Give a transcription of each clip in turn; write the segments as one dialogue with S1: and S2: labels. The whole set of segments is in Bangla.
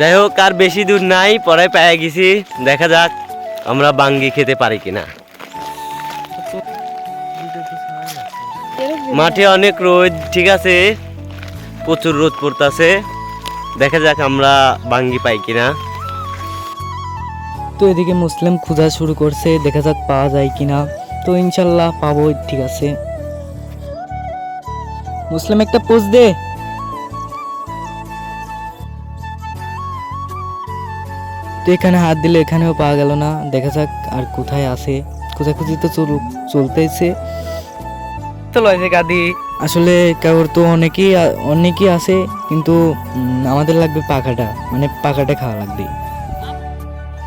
S1: যাই হোক আর বেশি দূর নাই, পরে পেয়ে গেছি। দেখা যাক আমরা বাঙ্গি খেতে পারি কিনা। মাঠে অনেক রোদ, ঠিক আছে, প্রচুর রোদ পড়তেছে। দেখা যাক আমরা বাঙ্গি পাই কিনা।
S2: তো এদিকে মুসলিম খোঁজা শুরু করছে, দেখা যাক পাওয়া যায় কিনা। তো ইনশাল্লাহ পাবো, ঠিক আছে। মুসলিম একটা পোজ দে। তো এখানে হাত দিলে এখানেও পাওয়া গেল না, দেখা যাক আর কোথায় আছে। খোঁজাখুঁজি তো চলতেছে। তো লয়েছে গাদি আসলে কাগর তো অনেকেই আছে, কিন্তু আমাদের লাগবে পাখাটা, মানে পাখাটা খাওয়া লাগবে।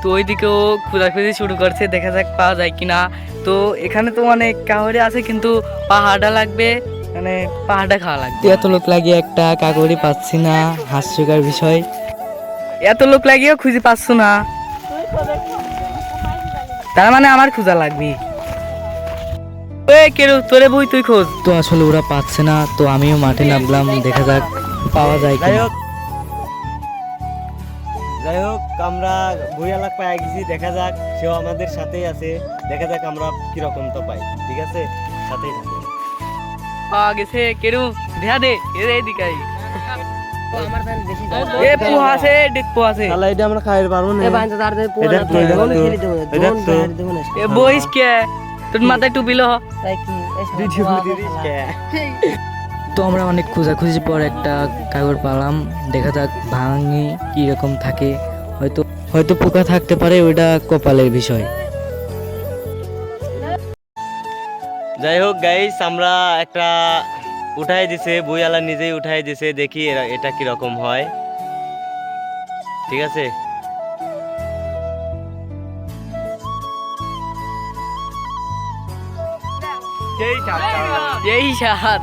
S2: তো ওইদিকেও খোঁজাখুঁজি শুরু করছে, দেখা যাক পাওয়া যায় কিনা। তো এখানে তো অনেক কাহরি আছে, কিন্তু পাহাড়টা লাগবে, মানে পাহাড়টা খাওয়া লাগবে। এত লোক লাগিয়ে একটা কাকড়ি পাচ্ছি না, হাস্যকর বিষয়। এত লোক লাগিয়েও খুঁজে পাচ্ছ না, তার মানে আমার খোঁজা লাগবে। তোরে বই তুই খোঁজ। তো আসলে ওরা পাচ্ছে না, তো আমিও মাঠে নামলাম, দেখা যাক পাওয়া যায়
S1: যাই
S2: কিনা।
S1: হোক যাই হোক আমরা ভুইয়ালাক পেয়ে গেছি। দেখা যাক সেও আমাদের সাথেই আছে। দেখা যাক আমরা কিরকম তো পাই, ঠিক আছে, সাথেই থাকুন।
S2: পাওয়া গেছে কেরু, দেখা দে এদিকে
S3: আমার ধান বেশি
S2: এ পোহা আছে, ডেক পোহা আছে।
S1: শালা এটা আমরা খাইতে পারবো না।
S3: এ বাইন তো তার পোয়া
S1: এটা তো, এটা তো,
S3: খেলি দেবো
S1: এটা
S3: দোন
S1: তো।
S3: খেলি দেবো না
S2: এ বইস কে তোর মাথায় টুপি লো।
S3: তাই কি এই সব
S1: ভিডিও
S3: পোয়া
S1: দিদিস কে?
S2: তো আমরা অনেক খোঁজাখুঁজির পর একটা কাগজ পালাম, দেখা যাক ভাঙি কি রকম থাকে। হয়তো হয়তো পোকা থাকতে পারে, ওইটা কপালের বিষয়।
S1: যাই হোক গাইস, আমরা একটা উঠাই দিছে, বইয়ালা নিজেই উঠাই দিছে। দেখি এটা কিরকম হয়, ঠিক আছে।
S2: এই সাত